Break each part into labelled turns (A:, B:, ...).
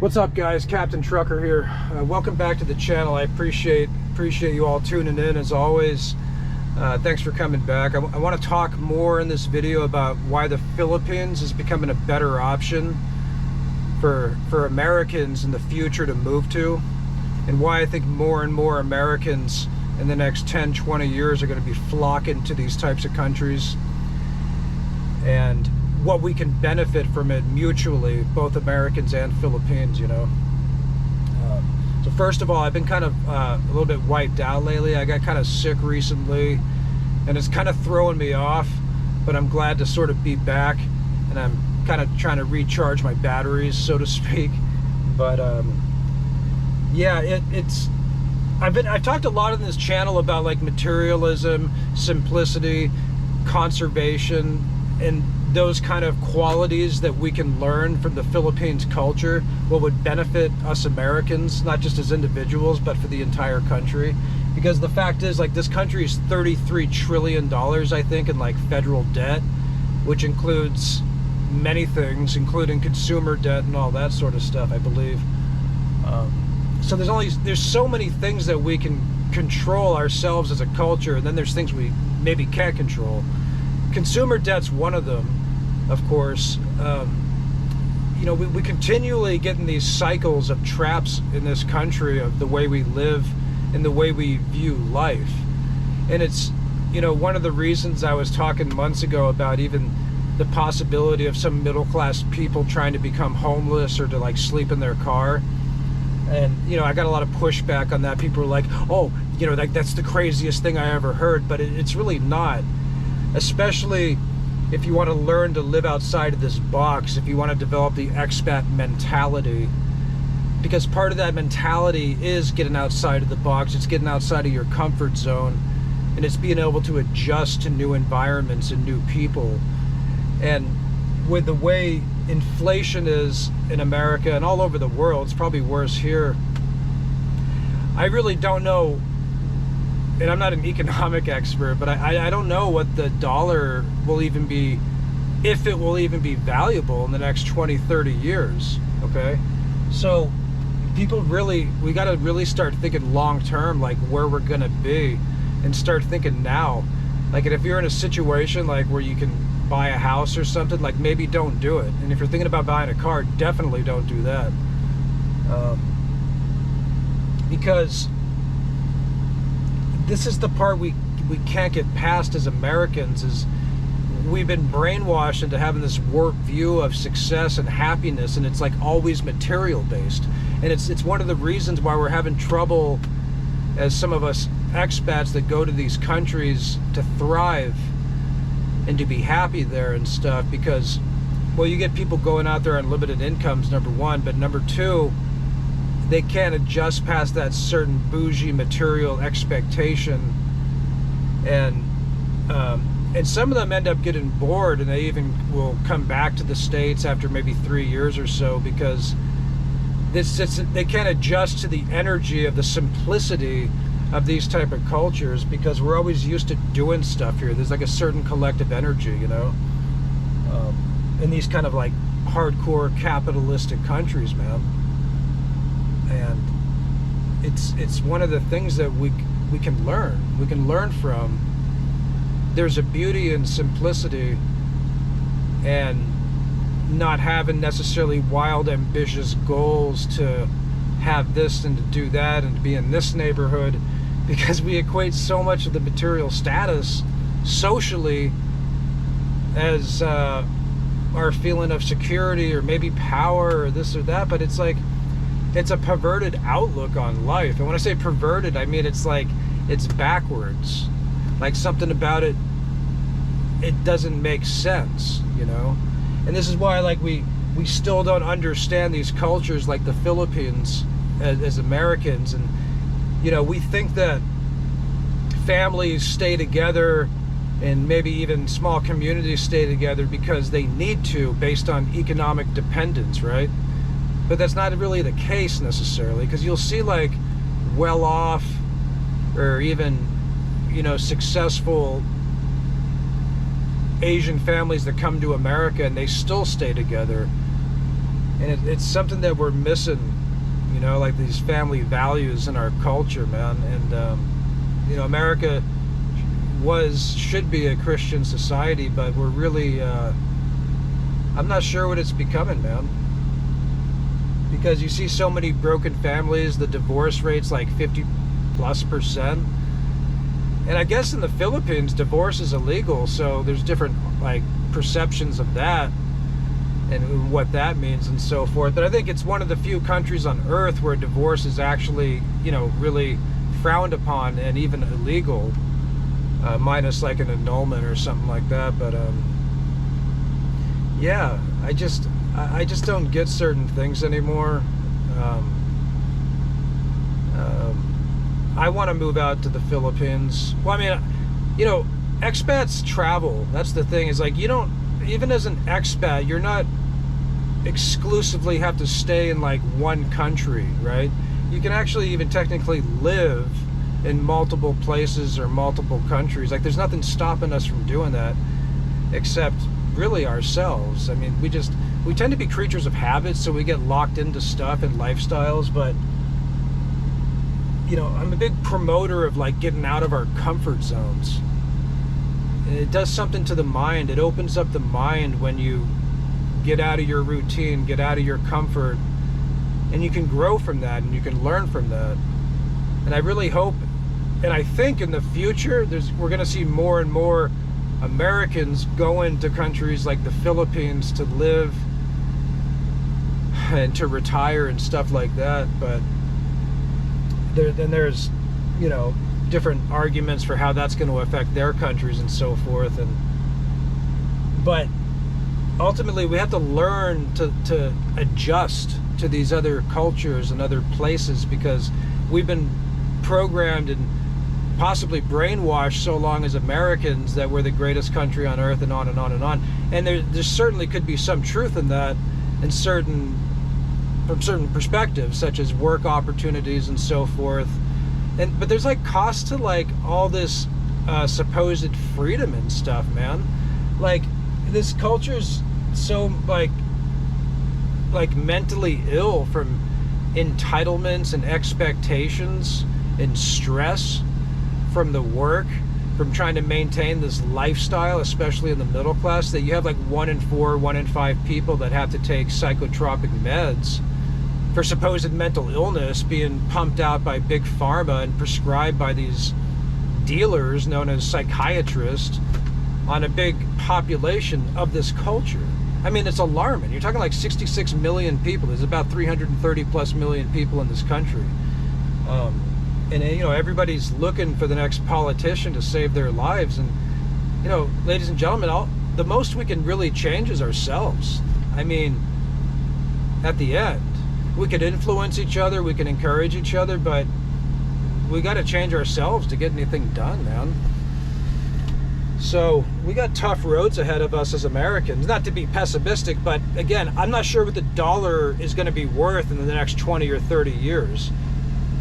A: What's up, guys? Captain Trucker here. Welcome back to the channel. I appreciate you all tuning in as always. Thanks for coming back. I want to talk more in this video about why the Philippines is becoming a better option for Americans in the future to move to, and why I think more and more Americans in the next 10-20 years are going to be flocking to these types of countries, and what we can benefit from it mutually, both Americans and Philippines, you know. So first of all, I've been kind of a little bit wiped out lately. I got kind of sick recently, and it's kind of throwing me off, but I'm glad to sort of be back, and I'm kind of trying to recharge my batteries, so to speak. But yeah, I've talked a lot on this channel about like materialism, simplicity, conservation, and those kind of qualities that we can learn from the Philippines culture, what would benefit us Americans, not just as individuals, but for the entire country. Because the fact is, like, this country is $33 trillion, I think, in like federal debt, which includes many things, including consumer debt and all that sort of stuff, I believe. So there's so many things that we can control ourselves as a culture, and then there's things we maybe can't control. Consumer debt's one of them, of course. You know, we continually get in these cycles of traps in this country of the way we live and the way we view life. And it's, you know, one of the reasons I was talking months ago about even the possibility of some middle-class people trying to become homeless or to like sleep in their car. And, you know, I got a lot of pushback on that. People are like, oh, you know, that's the craziest thing I ever heard. But it's really not. Especially if you want to learn to live outside of this box, if you want to develop the expat mentality. Because part of that mentality is getting outside of the box. It's getting outside of your comfort zone. And it's being able to adjust to new environments and new people. And with the way inflation is in America and all over the world, it's probably worse here. I really don't know, and I'm not an economic expert, but I don't know what the dollar will even be, if it will even be valuable in the next 20-30 years. Okay, so people we got to really start thinking long term, like where we're gonna be, and start thinking now. Like, if you're in a situation like where you can buy a house or something, like, maybe don't do it. And if you're thinking about buying a car, definitely don't do that, because this is the part we can't get past as Americans. Is we've been brainwashed into having this warped view of success and happiness, and it's like always material based. And it's one of the reasons why we're having trouble, as some of us expats that go to these countries to thrive and to be happy there and stuff. Because, well, you get people going out there on limited incomes, number one, but number two, they can't adjust past that certain bougie material expectation, and some of them end up getting bored, and they even will come back to the States after maybe 3 years or so, because they can't adjust to the energy of the simplicity of these type of cultures, because we're always used to doing stuff here. There's like a certain collective energy, you know, in these kind of like hardcore capitalistic countries, man. And it's one of the things that we can learn from. There's a beauty in simplicity, and not having necessarily wild ambitious goals to have this and to do that and to be in this neighborhood, because we equate so much of the material status socially as our feeling of security or maybe power or this or that. But it's like, it's a perverted outlook on life. And when I say perverted, I mean it's like, it's backwards. Like, something about it doesn't make sense, you know? And this is why, like, we still don't understand these cultures like the Philippines as Americans. And, you know, we think that families stay together, and maybe even small communities stay together because they need to, based on economic dependence, right? But that's not really the case necessarily, because you'll see like well-off or even, you know, successful Asian families that come to America and they still stay together. and it's something that we're missing, you know, like these family values in our culture, man. And you know, America should be a Christian society, but we're really I'm not sure what it's becoming, man, because you see so many broken families. The divorce rate's like 50+%, and I guess in the Philippines divorce is illegal, so there's different like perceptions of that and what that means and so forth. But I think it's one of the few countries on earth where divorce is actually, you know, really frowned upon and even illegal, minus like an annulment or something like that. But yeah, I just don't get certain things anymore. I want to move out to the Philippines. Well, I mean, you know, expats travel. That's the thing, is like, you don't, even as an expat, you're not exclusively have to stay in like one country, right? You can actually even technically live in multiple places or multiple countries. Like, there's nothing stopping us from doing that except really ourselves. I mean, we tend to be creatures of habit, so we get locked into stuff and lifestyles. But you know, I'm a big promoter of like getting out of our comfort zones. And it does something to the mind. It opens up the mind when you get out of your routine, get out of your comfort, and you can grow from that and you can learn from that. And I really hope, and I think in the future, we're going to see more and more Americans go into countries like the Philippines to live and to retire and stuff like that. But then there's, you know, different arguments for how that's going to affect their countries and so forth. But ultimately we have to learn to adjust to these other cultures and other places, because we've been programmed and possibly brainwashed so long as Americans that we're the greatest country on earth, and on and on and on. And there certainly could be some truth in that, from certain perspectives, such as work opportunities and so forth. But there's like cost to like all this supposed freedom and stuff, man. Like, this culture's so like mentally ill from entitlements and expectations and stress from the work, from trying to maintain this lifestyle, especially in the middle class, that you have like 1 in 4, 1 in 5 people that have to take psychotropic meds for supposed mental illness, being pumped out by big pharma and prescribed by these dealers known as psychiatrists on a big population of this culture. I mean, it's alarming. You're talking like 66 million people. There's about 330 plus million people in this country. And you know, everybody's looking for the next politician to save their lives. And you know, ladies and gentlemen, the most we can really change is ourselves. I mean, at the end, we could influence each other, we can encourage each other, but we got to change ourselves to get anything done, man. So we got tough roads ahead of us as Americans. Not to be pessimistic, but again, I'm not sure what the dollar is going to be worth in the next 20 or 30 years.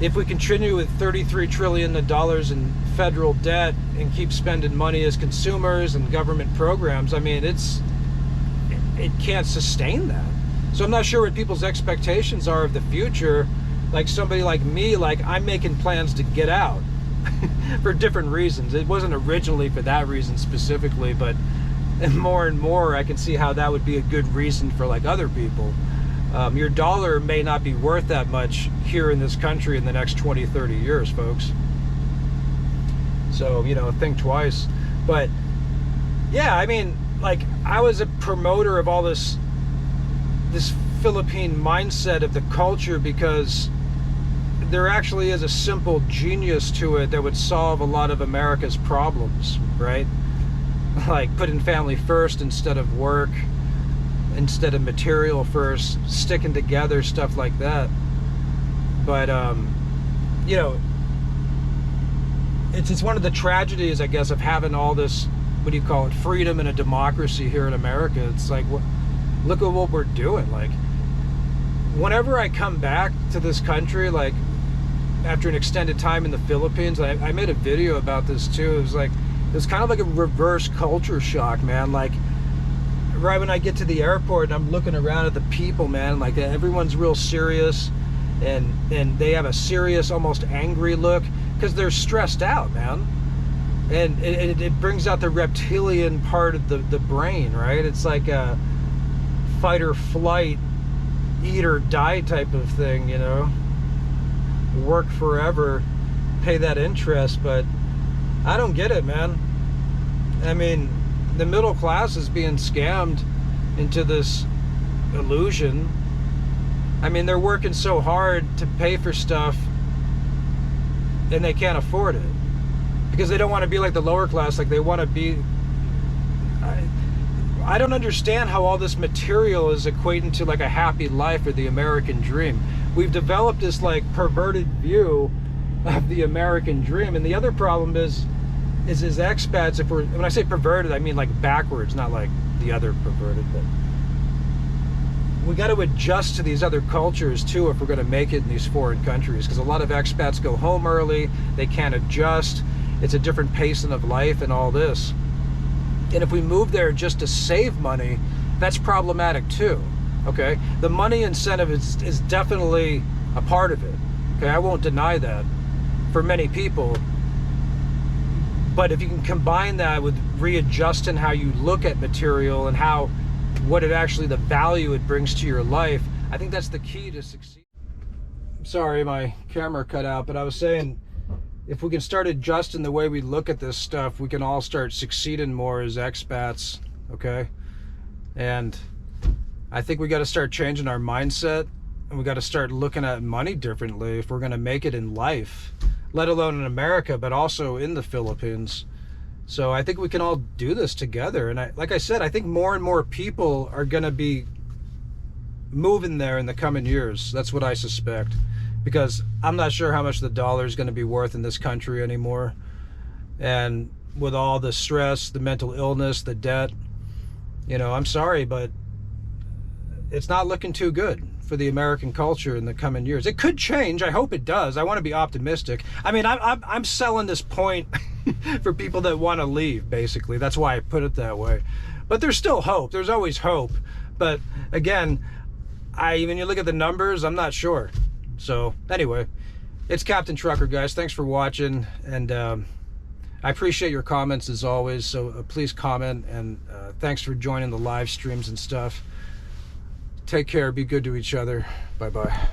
A: If we continue with $33 trillion in federal debt and keep spending money as consumers and government programs, I mean, it can't sustain that. So I'm not sure what people's expectations are of the future. Like somebody like me, like I'm making plans to get out for different reasons. It wasn't originally for that reason specifically, but and more I can see how that would be a good reason for like other people. Your dollar may not be worth that much here in this country in the next 20, 30 years, folks. So, you know, think twice. But yeah, I mean, like, I was a promoter of all this Philippine mindset of the culture, because there actually is a simple genius to it that would solve a lot of America's problems, right? Like putting family first instead of work, instead of material first, sticking together, stuff like that. But you know, it's one of the tragedies, I guess, of having all this, what do you call it, freedom and a democracy here in America. It's like, look at what we're doing. Like, whenever I come back to this country, like after an extended time in the Philippines, I made a video about this too. It was kind of like a reverse culture shock, man. Like, right when I get to the airport and I'm looking around at the people, man, like everyone's real serious, and they have a serious, almost angry look because they're stressed out, man. And it brings out the reptilian part of the brain, right? It's like a fight or flight, eat or die type of thing, you know? Work forever, pay that interest, but I don't get it, man. I mean, the middle class is being scammed into this illusion. I mean, they're working so hard to pay for stuff and they can't afford it because they don't want to be like the lower class, like they want to be. I don't understand how all this material is equating to like a happy life or the American dream. We've developed this like perverted view of the American dream, and the other problem is as expats, if when I say perverted, I mean like backwards, not like the other perverted, but we got to adjust to these other cultures too if we're going to make it in these foreign countries, because a lot of expats go home early, they can't adjust, it's a different pacing of life and all this. And if we move there just to save money, that's problematic too, okay? The money incentive is definitely a part of it, okay? I won't deny that for many people. But if you can combine that with readjusting how you look at material and what it actually, the value it brings to your life, I think that's the key to succeed. Sorry, my camera cut out, but I was saying, if we can start adjusting the way we look at this stuff, we can all start succeeding more as expats, okay? And I think we got to start changing our mindset, and we got to start looking at money differently if we're going to make it in life, let alone in America, but also in the Philippines. So I think we can all do this together. And like I said, I think more and more people are going to be moving there in the coming years. That's what I suspect. Because I'm not sure how much the dollar is going to be worth in this country anymore. And with all the stress, the mental illness, the debt, you know, I'm sorry, but it's not looking too good for the American culture in the coming years. It could change. I hope it does. I want to be optimistic. I mean, I'm selling this point for people that want to leave, basically. That's why I put it that way. But there's still hope. There's always hope. But again, when you look at the numbers, I'm not sure. So anyway, it's Captain Trucker, guys. Thanks for watching, and I appreciate your comments as always, so please comment, and thanks for joining the live streams and stuff. Take care, be good to each other. Bye-bye.